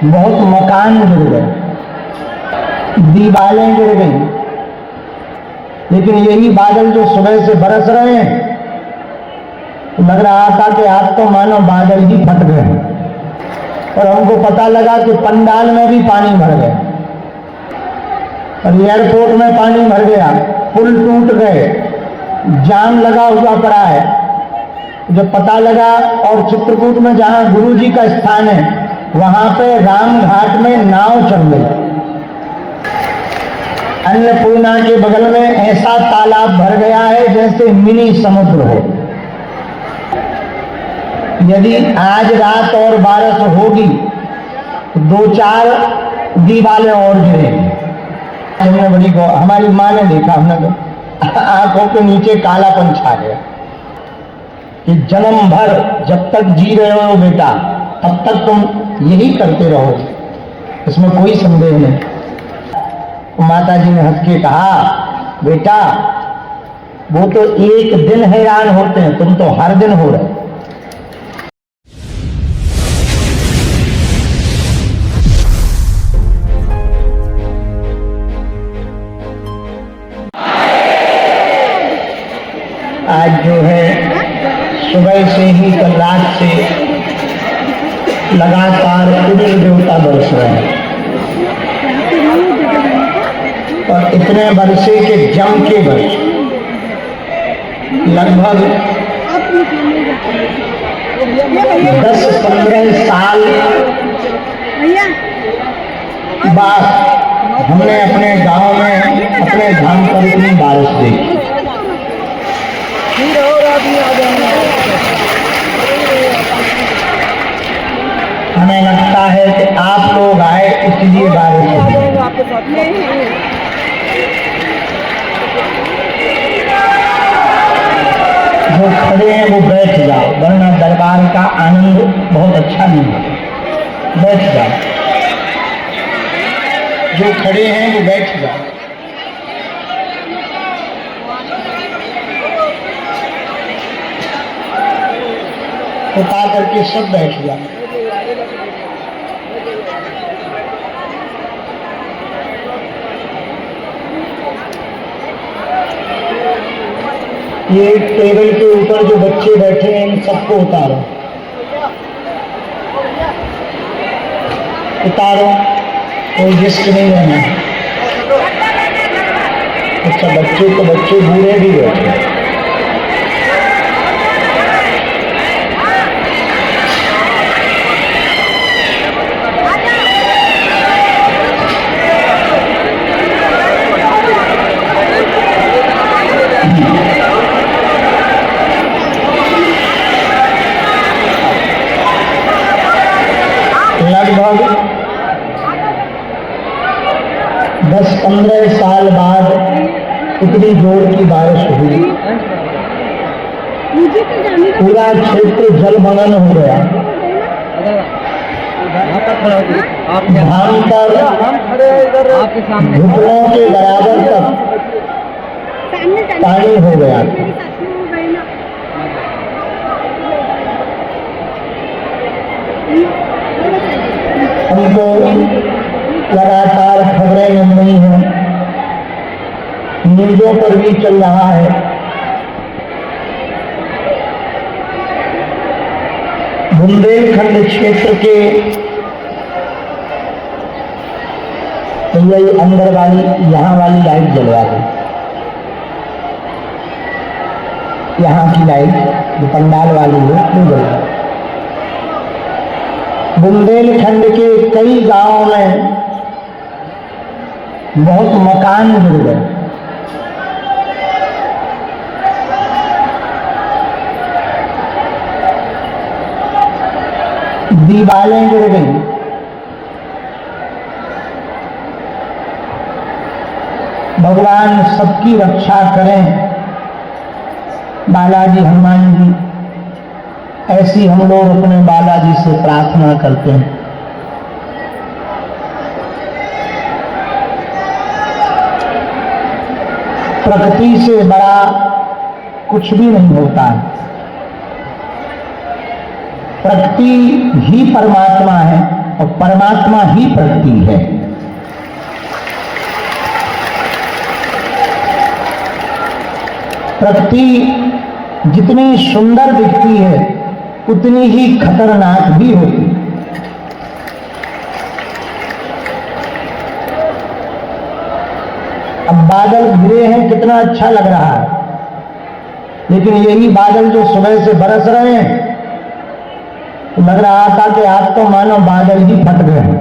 बहुत मकान गिर गए, दीवारें गिर गई, लेकिन यही बादल जो सुबह से बरस रहे हैं, लग रहा था कि आज तो मानो बादल ही फट गए। और हमको पता लगा कि पंडाल में भी पानी भर गया और एयरपोर्ट में पानी भर गया, पुल टूट गए, जाम लगा हुआ पड़ा है। जब पता लगा, और चित्रकूट में जहां गुरुजी का स्थान है वहां पे राम घाट में नाव चल गई। अन्नपूर्णा के बगल में ऐसा तालाब भर गया है जैसे मिनी समुद्र हो। यदि आज रात और बारिश होगी तो 2-4 दीवारें और गिरेंगी। हमने बड़ी हमारी माँ ने देखा, हमने तो आंखों के नीचे कालापन छा गया कि जन्म भर जब तक जी रहे हो बेटा तब तक तुम यही करते रहो, इसमें कोई संदेह नहीं। माता जी ने हंस के कहा, बेटा वो तो एक दिन हैरान होते हैं, तुम तो हर दिन हो रहे। आज जो है सुबह से ही, कल रात से लगातार सूर्य देवता बरस रहे हैं और इतने बरसे के जम के बरसे लगभग 10-15 साल बाद हमने अपने गांव में, अपने धाम पर इतनी बारिश देखी। हमें लगता है कि आप लोग आए इसलिए बारिश हो रही। जो खड़े हैं वो बैठ जाओ, वरना दरबार का आनंद बहुत अच्छा नहीं है। बैठ जाओ, जो खड़े हैं वो बैठ जाओ। उतार करके सब बैठ जाओ। ये टेबल के ऊपर जो बच्चे बैठे हैं इन सबको उतारो, उतारो, कोई रिस्क नहीं रहना। अच्छा, बच्चे तो बच्चे, बूढ़े भी बैठे। लगभग 10-15 साल बाद इतनी जोर की बारिश हुई, पूरा क्षेत्र जलमग्न हो गया। धाम पर घुटनों के बराबर तक पानी हो गया। हमको लगातार खबरें मिल रही हैं, न्यूज़ों पर भी चल रहा है। बुंदेलखंड क्षेत्र के यही अंदर वाली, यहाँ वाली लाइट जलवा दी, यहाँ की लाइट जो पंडाल वाली है वो जलवा। बुंदेलखंड के कई गांवों में बहुत मकान गिर गए, दीवारें गिर गई, भगवान सबकी रक्षा करें। बालाजी हनुमान जी, ऐसी हम लोग अपने बालाजी से प्रार्थना करते हैं। प्रकृति से बड़ा कुछ भी नहीं होता है। प्रकृति ही परमात्मा है। और परमात्मा ही प्रकृति है। प्रकृति जितनी सुंदर दिखती है उतनी ही खतरनाक भी होती है। अब बादल घिरे हैं, कितना अच्छा लग रहा है, लेकिन यही बादल जो सुबह से बरस रहे हैं तो लग रहा था कि आज तो मानो बादल ही फट गए हैं।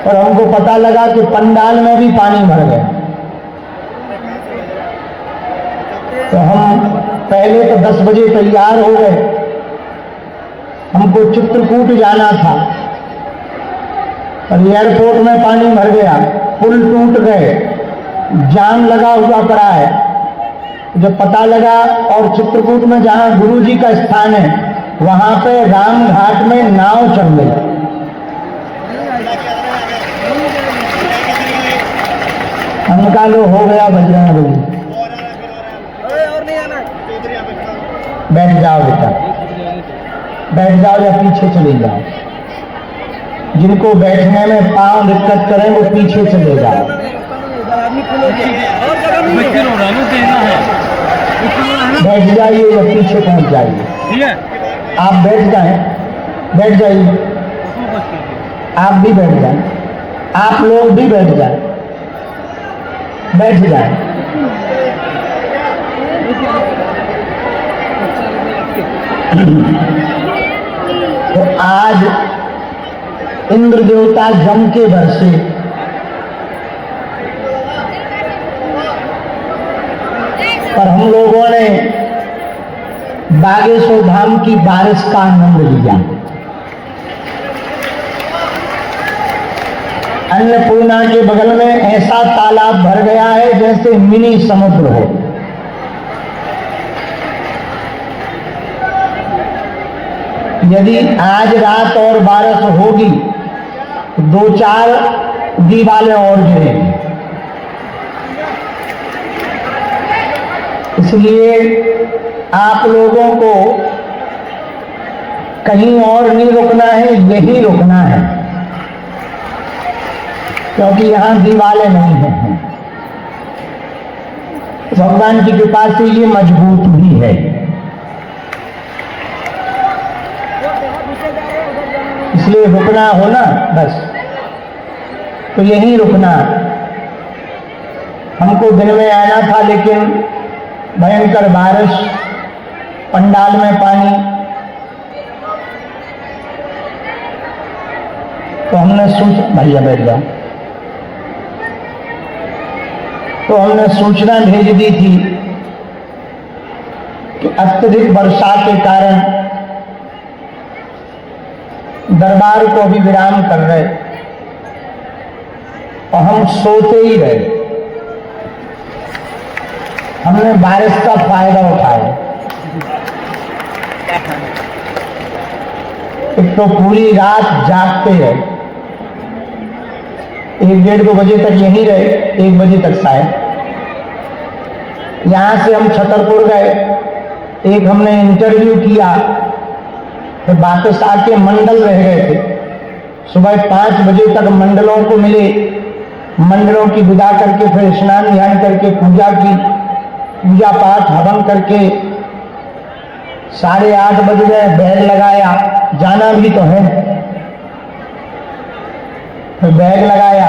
और हमको पता लगा कि पंडाल में भी पानी भर गया। तो हम पहले तो 10 बजे तैयार हो गए, हमको चित्रकूट जाना था, और एयरपोर्ट में पानी भर गया, पुल टूट गए, जाम लगा हुआ पड़ा है। जब पता लगा और चित्रकूट में जहां गुरु जी का स्थान है वहां पे राम घाट में नाव चल गई। हमका लो हो गया बजरंग बली। बैठ जाओ बेटा, बैठ जाओ या पीछे चले जाओ। जिनको बैठने में पांव दिक्कत करें वो पीछे चले जाओ। बैठ जाइए या पीछे पहुंच जाइए। आप बैठ जाएं, बैठ जाइए, आप भी बैठ जाएं, आप लोग भी बैठ जाएं, बैठ जाएं। तो आज इंद्र देवता जम के बरसे, पर हम लोगों ने बागेश्वर धाम की बारिश का आनंद लिया। अन्नपूर्णा के बगल में ऐसा तालाब भर गया है जैसे मिनी समुद्र हो। यदि आज रात और बारिश होगी तो 2-4 दीवालें और गिरेंगी। इसलिए आप लोगों को कहीं और नहीं रुकना है, यही रुकना है, क्योंकि यहां दीवालें नहीं हैं। भगवान की कृपा से ये मजबूत भी है, इसलिए रुकना हो ना बस, तो यहीं रुकना। हमको दिन में आना था लेकिन भयंकर बारिश, पंडाल में पानी, तो हमने भैया बैठ जाओ, तो हमने सूचना भेज दी थी कि अत्यधिक वर्षा के कारण दरबार को भी विराम कर रहे, और हम सोते ही रहे। हमने बारिश का फायदा उठाया। एक तो पूरी रात जागते रहे, 1-1:30 बजे तक यहीं रहे, 1 बजे तक शायद। यहां से हम छतरपुर गए, एक हमने इंटरव्यू किया, फिर वापस आके मंडल रह गए थे। सुबह 5 बजे तक मंडलों को मिले, मंडलों की विदा करके फिर स्नान ध्यान करके पूजा की, पूजा पाठ हवन करके 8:30 बज गए, बैग लगाया, जाना भी तो है, फिर बैग लगाया।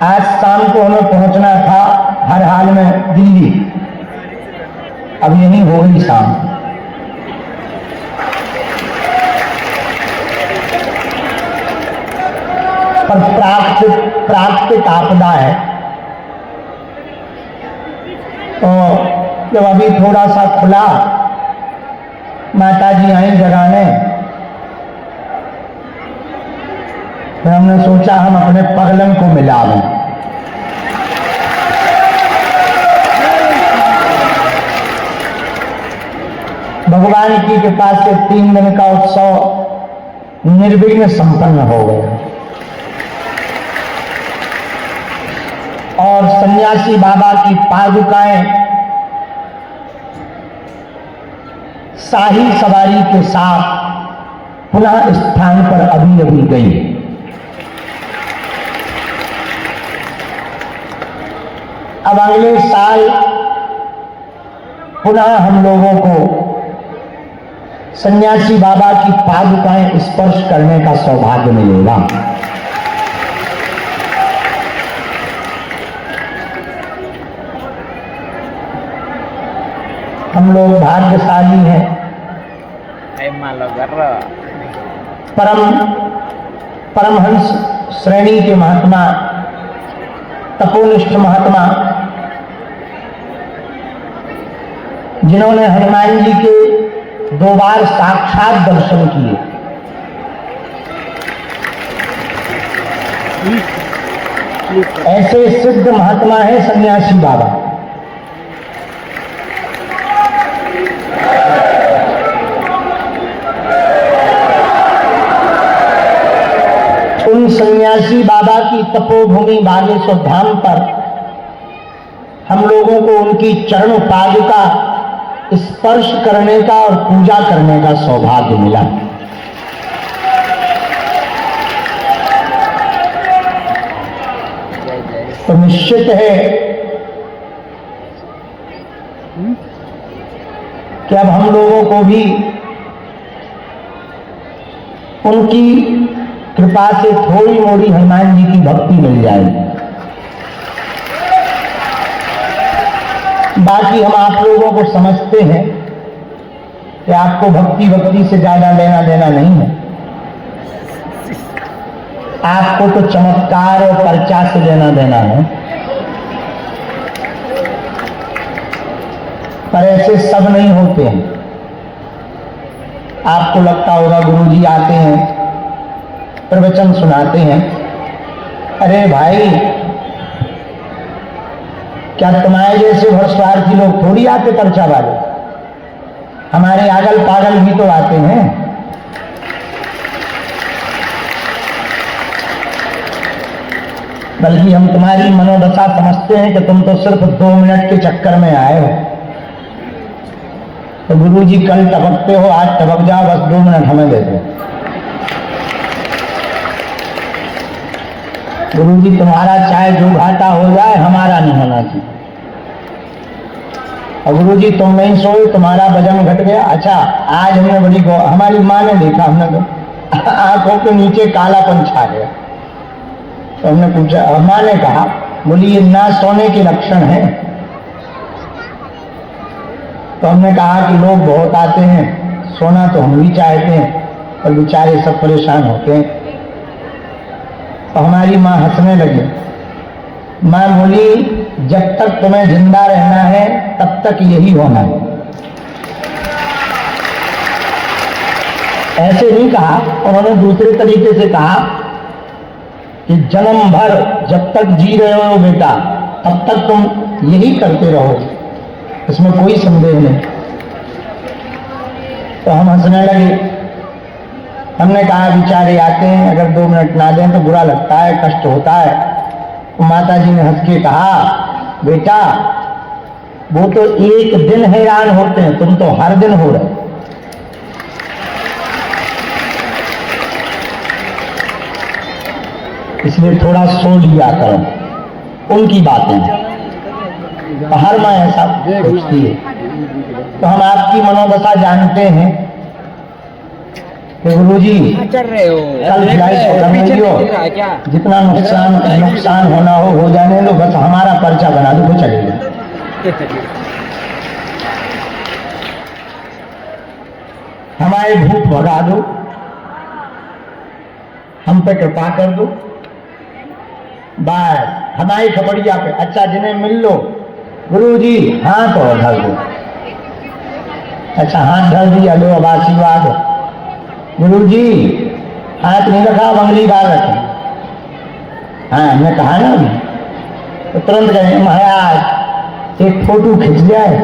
आज शाम को हमें पहुंचना था हर हाल में दिल्ली, अब यही हो गई शाम। पर प्राकृतिक आपदा है, तो जब अभी थोड़ा सा खुला, माता जी आई जगाने, फिर हमने सोचा हम अपने पगलन को मिला दें। भगवान की कृपा से 3 दिन का उत्सव निर्विघ्न संपन्न हो गया, और सन्यासी बाबा की पादुकाएं शाही सवारी के साथ पुनः स्थान पर अभी अभी गई। अब अगले साल पुनः हम लोगों को सन्यासी बाबा की पादुकाएं स्पर्श करने का सौभाग्य मिलेगा। हम लोग भाग्यशाली हैं। परमहंस श्रेणी के महात्मा, तपोनिष्ठ महात्मा, जिन्होंने हनुमान जी के 2 बार साक्षात दर्शन किए। ऐसे सिद्ध महात्मा है सन्यासी बाबा। उन सन्यासी बाबा की तपोभूमि बागेश्वर धाम पर हम लोगों को उनकी चरण पादुका स्पर्श करने का और पूजा करने का सौभाग्य मिला। तो निश्चित है कि अब हम लोगों को भी उनकी कृपा से थोड़ी मोड़ी हनुमान जी की भक्ति मिल जाएगी। बाकी हम आप लोगों को समझते हैं कि आपको भक्ति से ज्यादा लेना देना नहीं है। आपको तो चमत्कार और पर्चा से लेना देना है। पर ऐसे सब नहीं होते हैं। आपको लगता होगा गुरुजी आते हैं, प्रवचन सुनाते हैं। अरे भाई, क्या तुम्हारे जैसे भ्रष्टाचारी लोग थोड़ी आते पर्चा वाले? हमारे आगल पागल भी तो आते हैं। बल्कि हम तुम्हारी मनोदशा समझते हैं कि तुम तो सिर्फ 2 मिनट के चक्कर में आए हो। तो गुरुजी कल टपकते हो, आज टपक जाओ, बस 2 मिनट हमें दे दो। गुरुजी तुम्हारा चाहे जो घाटा हो जाए हमारा नहीं होना चाहिए। और गुरुजी तुम नहीं सोए, तुम्हारा वजन घट गया। अच्छा, आज हमने हमारी माँ ने देखा, हमने तो आंखों के नीचे कालापन छा गया। तो हमने पूछा, माँ ने कहा, बोली ये ना सोने के लक्षण है। तो हमने कहा कि लोग बहुत आते हैं, सोना तो हम भी चाहते हैं, और बेचारे सब परेशान होते हैं। तो हमारी माँ हंसने लगी। माँ बोली, जब तक तुम्हें जिंदा रहना है तब तक यही होना है। ऐसे नहीं कहा, उन्होंने दूसरे तरीके से कहा कि जन्म भर जब तक जी रहे हो बेटा, तब तक तुम यही करते रहो, इसमें कोई संदेह नहीं। तो हम हंसने लगे। हमने कहा, बेचारे आते हैं, अगर 2 मिनट ना दें तो बुरा लगता है, कष्ट होता है। तो माता जी ने हंस के कहा, बेटा वो तो एक दिन हैरान होते हैं, तुम तो हर दिन हो रहे। इसलिए थोड़ा सो लिया करो उनकी बातें। हर माँ ऐसा सोचती है। तो हम आपकी मनोदशा जानते हैं कि गुरुजी कर रहे हो, कल फ्लाइट करने दियो, जितना नुकसान होना हो जाने दो, बस हमारा पर्चा बना दो, वो चलेगा। हमारे भूख भगा दो, हम पे कृपा कर दो, बस हमारी खबड़िया पे। अच्छा, जिन्हें मिल लो, गुरुजी हाथ और ढल दो। अच्छा, हाथ ढल दिया, लो अब आशीर्वाद। गुरुजी हाथ नहीं रखा, मंगली बार रखी। हाँ, हमने कहा ना अभी, तो तुरंत कहें, महाराज एक फोटो खींच जाए।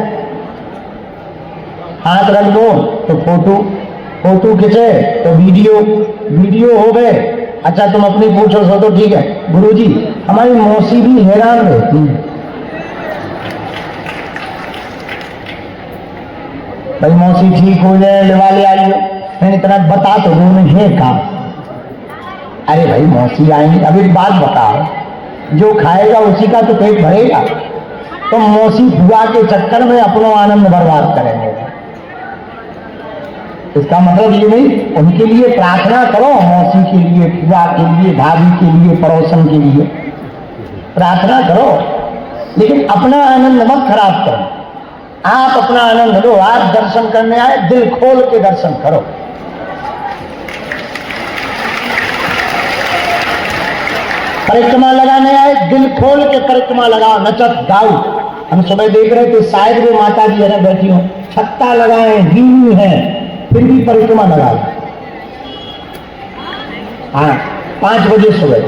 हाथ रख दो तो फोटो खींचे तो वीडियो हो गए। अच्छा, तुम अपनी पूछो सो तो ठीक है। गुरुजी हमारी मौसी भी हैरान रहती है। भाई मौसी ठीक हो जाए लिवाले आइयो। मैंने इतना बता तो दो है काम। अरे भाई मौसी आएंगे, अब एक बात बताओ, जो खाएगा उसी का तो पेट भरेगा, तो मौसी बुआ के चक्कर में अपना आनंद बर्बाद करेंगे। इसका मतलब ये नहीं, उनके लिए प्रार्थना करो, मौसी के लिए, बुआ के लिए, भाभी के लिए, पड़ोसन के लिए प्रार्थना करो, लेकिन अपना आनंद मत खराब करो। आप अपना आनंद लो। आप दर्शन करने आए, दिल खोल के दर्शन करो। परिक्रमा लगाने आए, दिल खोल के परिक्रमा लगाओ, नचत गाओ। हम सुबह देख रहे थे शायद वो माता जी अरे बैठी हो, छत्ता लगाए, गीली है, फिर भी परिक्रमा लगाओ। हाँ, 5 बजे सुबह।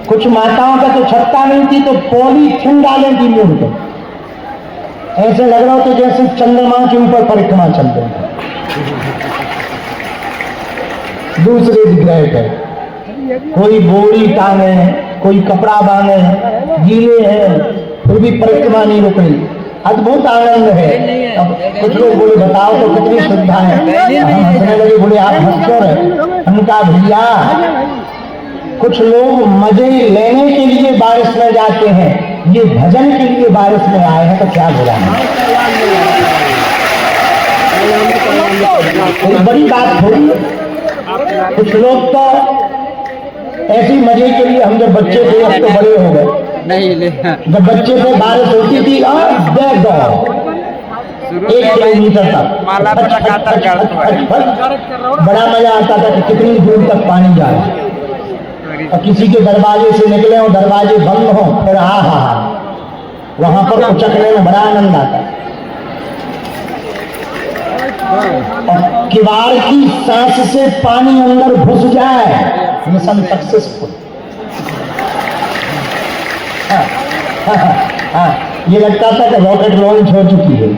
कुछ माताओं का तो छत्ता नहीं थी तो पॉलीथिन डालें थी मुंह को, ऐसे लग रहा हो तो जैसे चंद्रमा के ऊपर परिक्रमा चल रही है, दूसरे ग्रह पर। कोई बोरी टांगे, कोई कपड़ा बांधे, गीले हैं, फिर भी परिक्रमा नहीं रुक रही। अद्भुत आनंद है। अब कुछ लोग बोले बताओ तो कितनी सुविधा है। हम हंसने लगे, बोले आप हंस क्यों रहे? उनका भैया कुछ लोग मजे लेने के लिए बारिश में जाते हैं, ये भजन के लिए बारिश में आए हैं, तो क्या बुरा है? एक बड़ी बात थोड़ी है। कुछ लोग तो ऐसी मजे के लिए, हम जब बच्चे थे, अब तो बड़े हो गए, जब बच्चे थे बारिश होती थी, बैग दौड़ 1 किलोमीटर तक, बड़ा मजा आता था कि कितनी दूर तक पानी जा रहा है। और किसी के दरवाजे से निकले और दरवाजे बंद हो, फिर वहां पर उचकने में बड़ा आनंद आता है। और किवाड़ की सांस से पानी अंदर घुस जाए, मिशन सक्सेसफुल। ये लगता था कि रॉकेट लॉन्च हो चुकी है।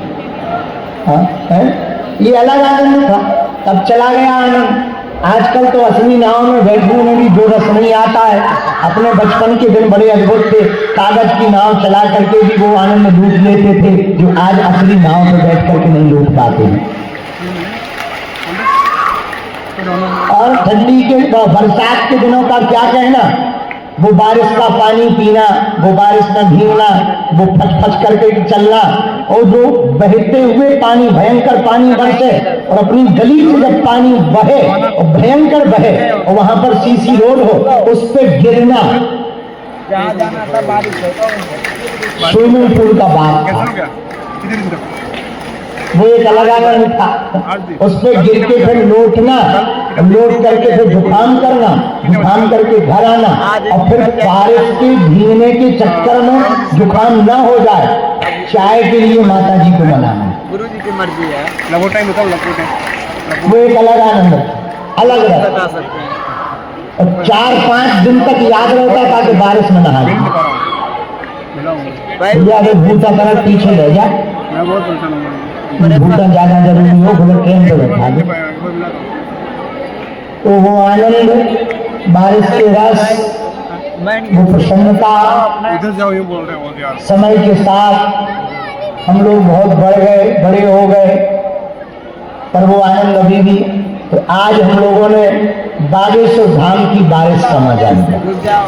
ये अलग आनंद था, तब चला गया आनंद। आजकल तो असली नाव में बैठने में भी जो रस नहीं आता है। अपने बचपन के दिन बड़े अद्भुत थे, कागज की नाव चला करके भी वो आनंद लूट लेते थे, जो आज असली नाव में बैठ करके नहीं लूट पाते हैं। और ठंडी के बरसात के दिनों का क्या कहना, वो बारिश का पानी पीना, वो बारिश में भीगना, वो फच फच करके चलना, और जो बहते हुए पानी, भयंकर पानी बरसे, और अपनी गली से जब पानी बहे और भयंकर बहे और वहां पर सीसी रोड हो, उस पर गिरना, स्विमिंग पूल का बात था, वो एक अलग आनंद था। उस पर गिर के फिर लौटना, लौट करके फिर जुकाम करना, जुकाम करके घर आना, और फिर बारिश के भीगने के चक्कर में जुकाम ना हो जाए, चाय के लिए माता जी को मनाना। गुरु जी की मर्जी है। लगो टाइम बताओ, वो एक अलग आनंद, अलग रहता। और 4-5 दिन तक याद रहता था कि बारिश में नहा भूटा तरह पीछे रह जा, भूटा ज्यादा जरूरी हो, फिर ट्रेन पे बैठा दे। तो वो आनंद, बारिश के रस, वो प्रसन्नता, समय के साथ हम लोग बहुत बढ़ गए, बड़े हो गए, पर वो आनंद अभी भी। तो आज हम लोगों ने बागेश्वर धाम की बारिश का मजा लिया।